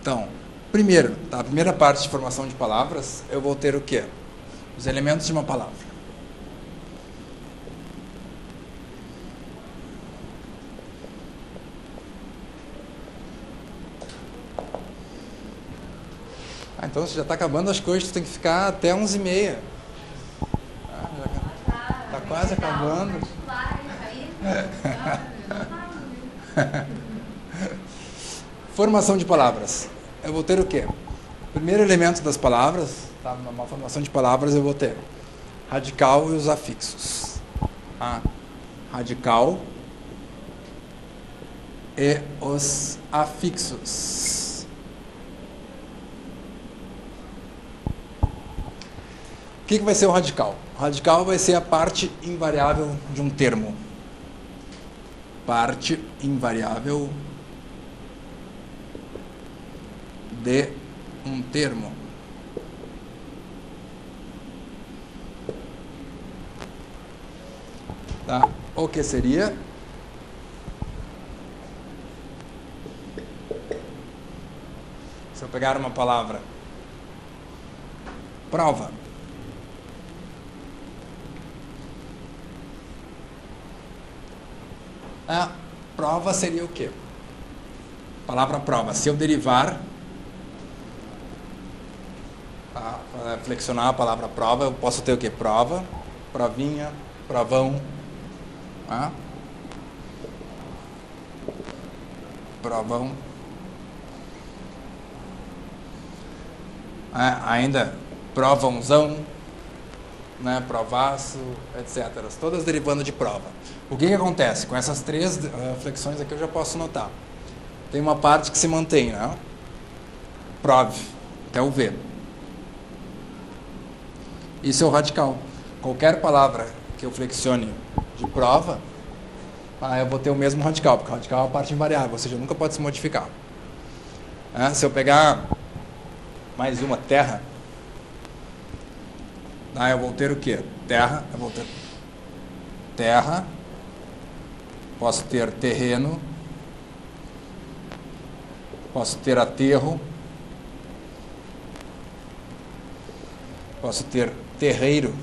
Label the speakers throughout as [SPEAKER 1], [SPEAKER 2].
[SPEAKER 1] Então, primeiro, a primeira parte de formação de palavras, eu vou ter o quê? Os elementos de uma palavra. Então, se já está acabando as coisas, tu tem que ficar até 11h30. Está quase acabando. Formação de palavras. Eu vou ter o quê? Primeiro elemento das palavras, tá? Numa formação de palavras eu vou ter radical e os afixos. Radical e os afixos. O que vai ser o radical? O radical vai ser a parte invariável de um termo. Parte invariável de um termo. Tá? O que seria? Se eu pegar uma palavra, prova. A prova seria o quê? Palavra prova. Se eu derivar, para flexionar a palavra prova, eu posso ter o quê? Prova, provinha, provão. Provão. Ainda provãozão, né? Provaço, etc. Todas derivando de prova. O que acontece? Com essas três flexões aqui eu já posso notar. Tem uma parte que se mantém, né? Prove, até o V. Isso é o radical. Qualquer palavra que eu flexione de prova, eu vou ter o mesmo radical, porque o radical é uma parte invariável, ou seja, nunca pode se modificar. Se eu pegar mais uma, terra, eu vou ter o quê? Terra, eu vou ter terra, posso ter terreno, posso ter aterro, posso ter terreiro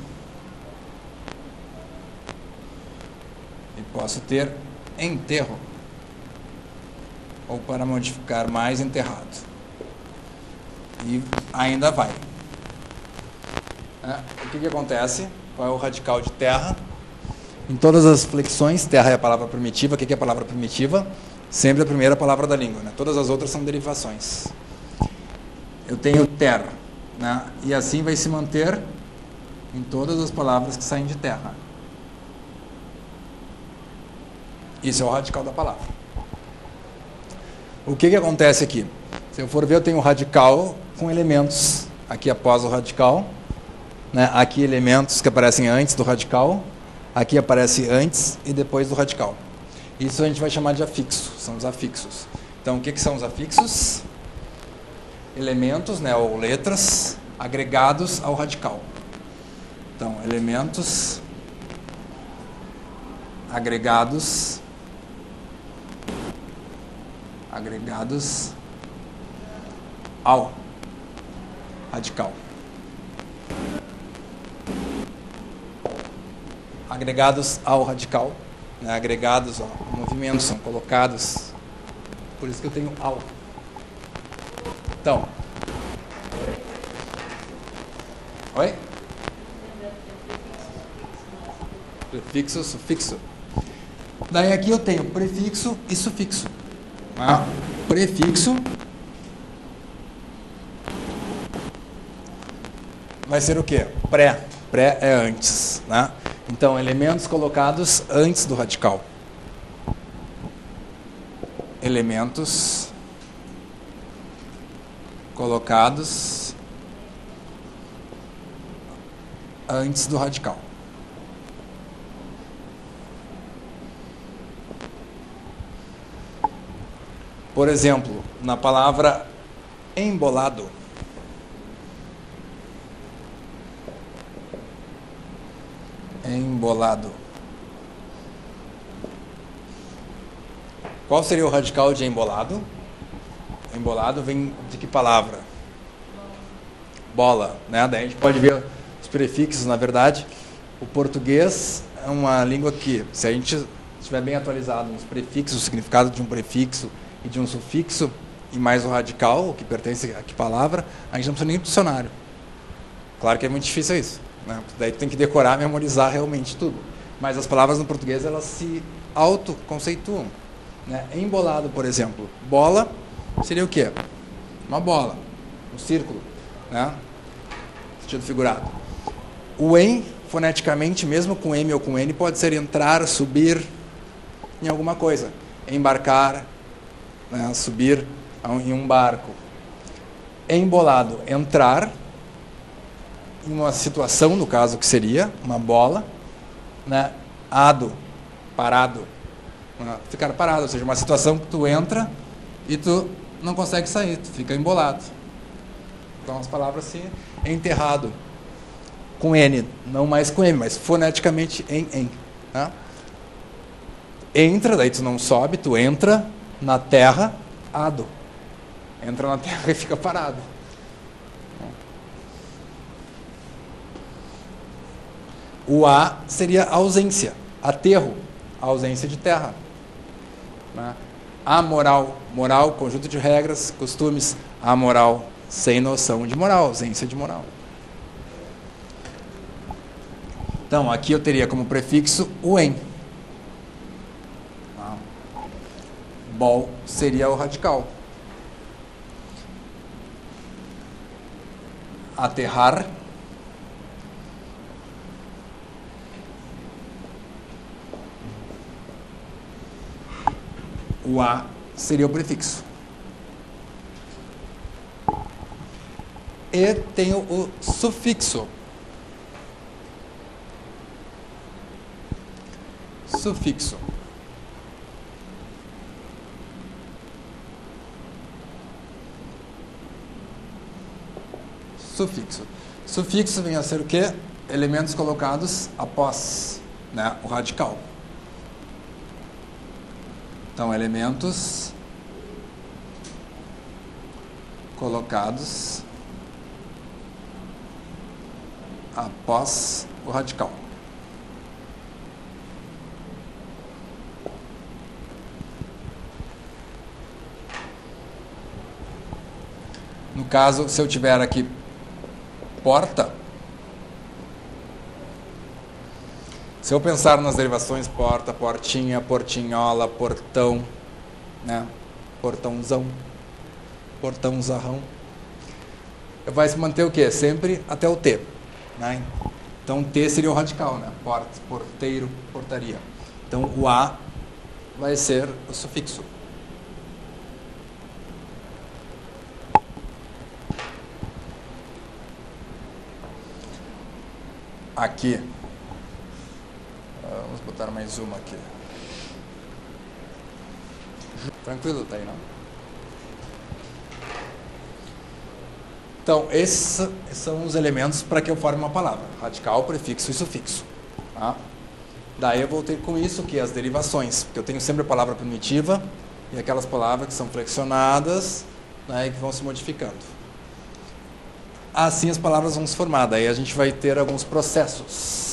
[SPEAKER 1] e posso ter enterro, ou para modificar mais, enterrado. E ainda vai. O que acontece? Qual é o radical de terra? Em todas as flexões, terra é a palavra primitiva. O que é a palavra primitiva? Sempre a primeira palavra da língua, né? Todas as outras são derivações. Eu tenho ter, né? E assim vai se manter em todas as palavras que saem de terra. Isso é o radical da palavra. O que acontece aqui? Se eu for ver, eu tenho o radical com elementos aqui após o radical, né? Aqui elementos que aparecem antes do radical, aqui aparece antes e depois do radical. Isso a gente vai chamar de afixo, são os afixos. Então, o que são os afixos? Elementos, né, ou letras, agregados ao radical. Então, elementos agregados ao radical. Agregados ao radical, né? Agregados ao movimento, são colocados, por isso que eu tenho ao. Então, oi? Prefixo, sufixo. Daí aqui eu tenho prefixo e sufixo. Prefixo vai ser o quê? Pré. Pré é antes, né? Então, elementos colocados antes do radical. Elementos colocados antes do radical. Por exemplo, na palavra embolado. Embolado. Qual seria o radical de embolado? O embolado vem de que palavra? Bola, né? Daí a gente pode ver os prefixos, na verdade. O português é uma língua que, se a gente estiver bem atualizado nos prefixos, o significado de um prefixo e de um sufixo, e mais o radical, o que pertence a que palavra, a gente não precisa nem do dicionário. Claro que é muito difícil isso, né? Daí tu tem que decorar, memorizar realmente tudo. Mas as palavras no português, elas se autoconceituam, né? Embolado, por exemplo, bola seria o quê? Uma bola, um círculo, né? Sentido figurado. O em, foneticamente, mesmo com M ou com N, pode ser entrar, subir em alguma coisa. Embarcar, né? Subir em um barco. Embolado, entrar em uma situação, no caso, que seria uma bola, né? Ado, parado, né? Ficar parado, ou seja, uma situação que tu entra e tu não consegue sair, tu fica embolado. Então as palavras se enterrado, com N, não mais com M, mas foneticamente em, né? Entra, daí tu não sobe, tu entra na terra, ado. Entra na terra e fica parado. O a seria ausência, aterro, ausência de terra, né? Amoral, moral, conjunto de regras, costumes. Amoral, sem noção de moral, ausência de moral. Então, aqui eu teria como prefixo o em. Bol seria o radical. Aterrar. O a seria o prefixo. E tenho o sufixo. Sufixo. Sufixo. Sufixo vem a ser o quê? Elementos colocados após, né, o radical. Então, elementos colocados após o radical. No caso, se eu tiver aqui porta, se eu pensar nas derivações porta, portinha, portinhola, portão, né? Portãozão, portãozarrão, vai se manter o quê? Sempre até o T, né? Então T seria o radical, né? Porta, porteiro, portaria. Então o A vai ser o sufixo. Aqui. Vamos botar mais uma aqui. Tranquilo, tá aí, não? Então, esses são os elementos para que eu forme uma palavra. Radical, prefixo e sufixo. Tá? Daí eu voltei com isso, que é as derivações. Porque eu tenho sempre a palavra primitiva e aquelas palavras que são flexionadas, né, e que vão se modificando. Assim as palavras vão se formar. Daí a gente vai ter alguns processos.